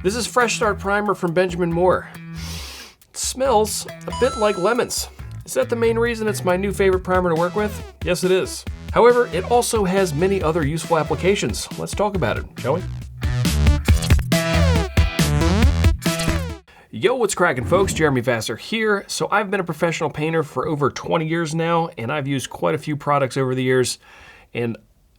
This is Fresh Start Primer from Benjamin Moore. It smells a bit like lemons. Is that the main reason it's my new favorite primer to work with? Yes, it is. However, it also has many other useful applications. Let's talk about it, shall we? Yo, what's cracking, folks? Jeremy Vassar here. So I've been a professional painter for over 20 years now, and I've used quite a few products over the years, and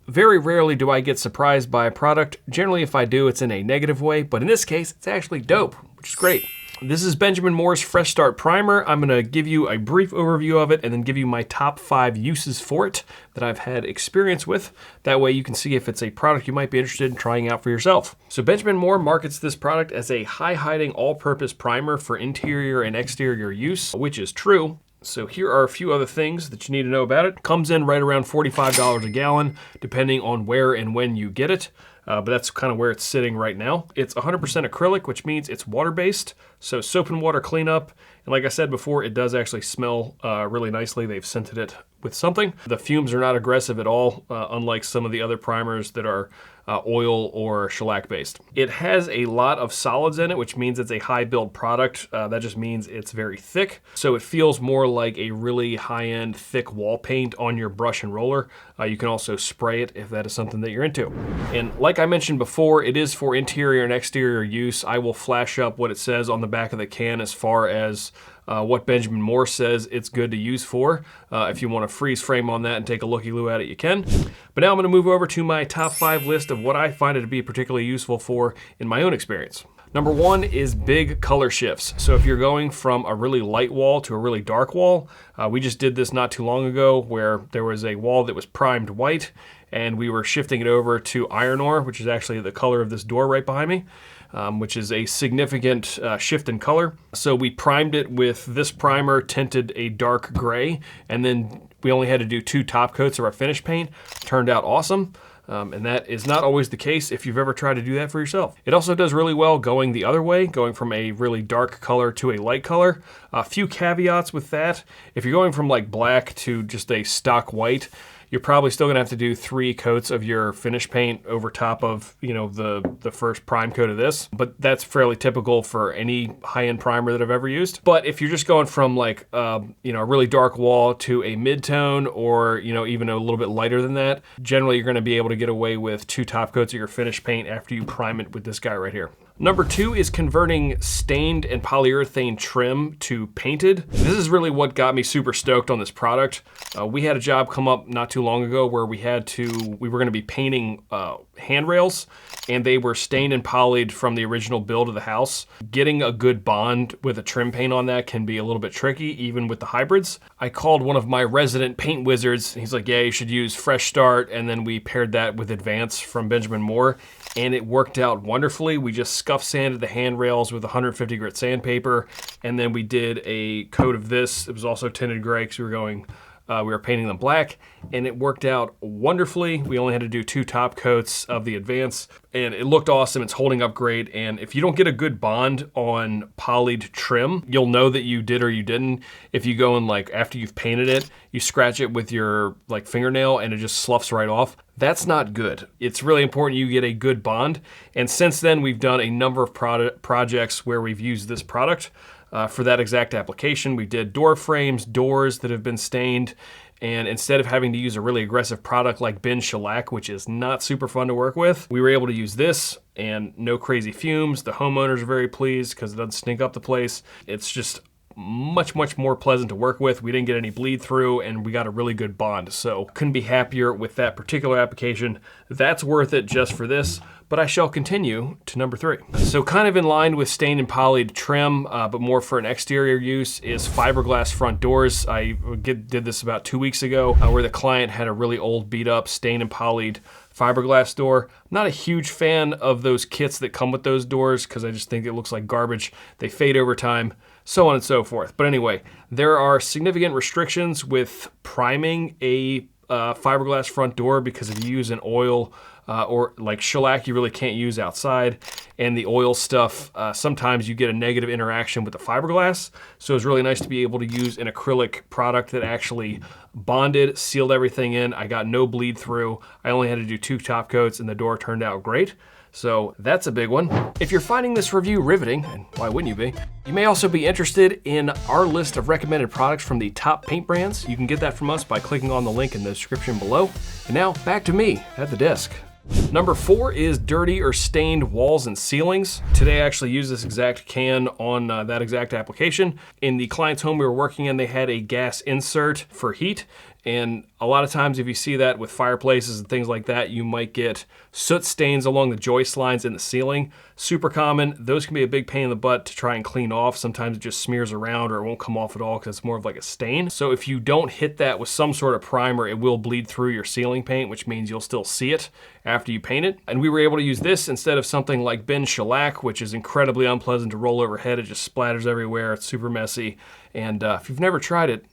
very rarely do I get surprised by a product. Generally, if I do, it's in a negative way, but in this case, it's actually dope, which is great. This is Benjamin Moore's Fresh Start Primer. I'm gonna give you a brief overview of it and then give you my top 5 uses for it that I've had experience with. That way you can see if it's a product you might be interested in trying out for yourself. So Benjamin Moore markets this product as a high-hiding all-purpose primer for interior and exterior use, which is true. So here are a few other things that you need to know about it. Comes in right around $45 a gallon, depending on where and when you get it. But that's kind of where it's sitting right now. It's 100% acrylic, which means it's water-based, so soap and water cleanup. And like I said before, it does actually smell really nicely. They've scented it with something. The fumes are not aggressive at all, unlike some of the other primers that are oil or shellac-based. It has a lot of solids in it, which means it's a high-build product. That just means it's very thick, so it feels more like a really high-end, thick wall paint on your brush and roller. You can also spray it if that is something that you're into. And like I mentioned before, it is for interior and exterior use. I will flash up what it says on the back of the can as far as what Benjamin Moore says it's good to use for. If you want to freeze frame on that and take a looky-loo at it, you can. But now I'm going to move over to my top 5 list of what I find it to be particularly useful for in my own experience. Number 1 is big color shifts. So if you're going from a really light wall to a really dark wall, we just did this not too long ago where there was a wall that was primed white and we were shifting it over to iron ore, which is actually the color of this door right behind me. Which is a significant shift in color. So we primed it with this primer, tinted a dark gray, and then we only had to do 2 top coats of our finish paint. Turned out awesome. And that is not always the case if you've ever tried to do that for yourself. It also does really well going the other way, going from a really dark color to a light color. A few caveats with that. If you're going from like black to just a stock white, you're probably still gonna have to do 3 coats of your finish paint over top of, you know, the first prime coat of this. But that's fairly typical for any high-end primer that I've ever used. But if you're just going from like, you know, a really dark wall to a mid-tone or, you know, even a little bit lighter than that, generally you're gonna be able to get away with 2 top coats of your finish paint after you prime it with this guy right here. Number 2 is converting stained and polyurethane trim to painted. This is really what got me super stoked on this product. We had a job come up not too long ago where we were gonna be painting handrails, and they were stained and polyed from the original build of the house. Getting a good bond with a trim paint on that can be a little bit tricky, even with the hybrids. I called one of my resident paint wizards. He's like, yeah, you should use Fresh Start, and then we paired that with Advance from Benjamin Moore, and it worked out wonderfully. We just scuff sanded the handrails with 150 grit sandpaper, and then we did a coat of this. It was also tinted gray because we were painting them black, and it worked out wonderfully. We only had to do 2 top coats of the Advance, and it looked awesome. It's holding up great, and if you don't get a good bond on polyed trim, you'll know that you did or you didn't. If you go and like after you've painted it, you scratch it with your like fingernail and it just sloughs right off. That's not good. It's really important you get a good bond, and since then we've done a number of projects where we've used this product. For that exact application. We did door frames, doors that have been stained, and instead of having to use a really aggressive product like bin shellac, which is not super fun to work with, we were able to use this and no crazy fumes. The homeowners are very pleased because it doesn't stink up the place. It's just much more pleasant to work with. We didn't get any bleed through, and we got a really good bond. So couldn't be happier with that particular application. That's worth it just for this. But I shall continue to number 3. So kind of in line with stained and polyed trim, but more for an exterior use, is fiberglass front doors. I did this about 2 weeks ago where the client had a really old beat up stained and polyed fiberglass door. I'm not a huge fan of those kits that come with those doors because I just think it looks like garbage. They fade over time, so on and so forth. But anyway, there are significant restrictions with priming a fiberglass front door because if you use an oil or like shellac, you really can't use outside. And the oil stuff, sometimes you get a negative interaction with the fiberglass. So it's really nice to be able to use an acrylic product that actually bonded, sealed everything in. I got no bleed through. I only had to do 2 top coats and the door turned out great. So that's a big one. If you're finding this review riveting, and why wouldn't you be, you may also be interested in our list of recommended products from the top paint brands. You can get that from us by clicking on the link in the description below. And now back to me at the desk. Number 4 is dirty or stained walls and ceilings. Today I actually used this exact can on that exact application. In the client's home we were working in, they had a gas insert for heat. And a lot of times if you see that with fireplaces and things like that, you might get soot stains along the joist lines in the ceiling. Super common. Those can be a big pain in the butt to try and clean off. Sometimes it just smears around or it won't come off at all because it's more of like a stain. So if you don't hit that with some sort of primer, it will bleed through your ceiling paint, which means you'll still see it after you paint it. And we were able to use this instead of something like Ben shellac, which is incredibly unpleasant to roll overhead. It just splatters everywhere. It's super messy. And if you've never tried it,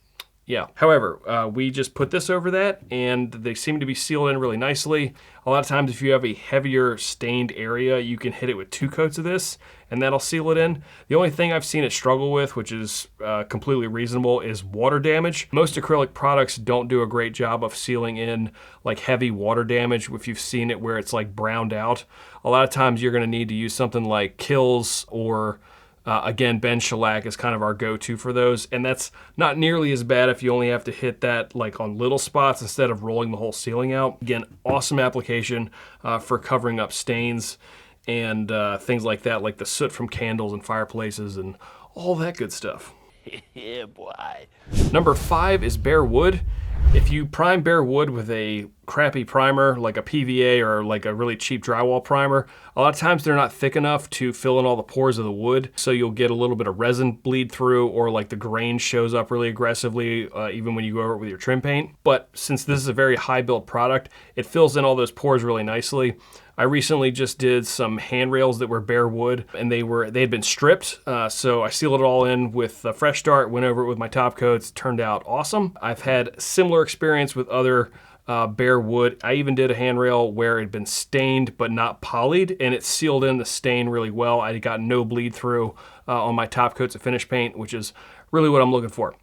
yeah. However, we just put this over that and they seem to be sealed in really nicely. A lot of times if you have a heavier stained area, you can hit it with 2 coats of this and that'll seal it in. The only thing I've seen it struggle with, which is completely reasonable, is water damage. Most acrylic products don't do a great job of sealing in like heavy water damage. If you've seen it where it's like browned out, a lot of times you're gonna need to use something like Kills or again, Ben shellac is kind of our go-to for those, and that's not nearly as bad if you only have to hit that like on little spots instead of rolling the whole ceiling out. Again, awesome application for covering up stains and things like that, like the soot from candles and fireplaces and all that good stuff. Yeah, boy. Number 5 is bare wood. If you prime bare wood with a crappy primer, like a PVA or like a really cheap drywall primer, a lot of times they're not thick enough to fill in all the pores of the wood. So you'll get a little bit of resin bleed through, or like the grain shows up really aggressively, even when you go over it with your trim paint. But since this is a very high build product, it fills in all those pores really nicely. I recently just did some handrails that were bare wood and they had been stripped. So I sealed it all in with a fresh start, went over it with my top coats, turned out awesome. I've had similar experience with other bare wood. I even did a handrail where it had been stained but not polyed, and it sealed in the stain really well. I got no bleed through on my top coats of finish paint, which is really what I'm looking for.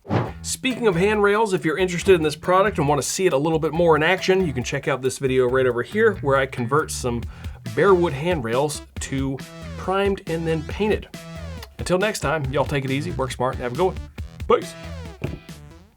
Speaking of handrails, if you're interested in this product and want to see it a little bit more in action, you can check out this video right over here where I convert some bare wood handrails to primed and then painted. Until next time, y'all take it easy, work smart, and have a good one. Peace.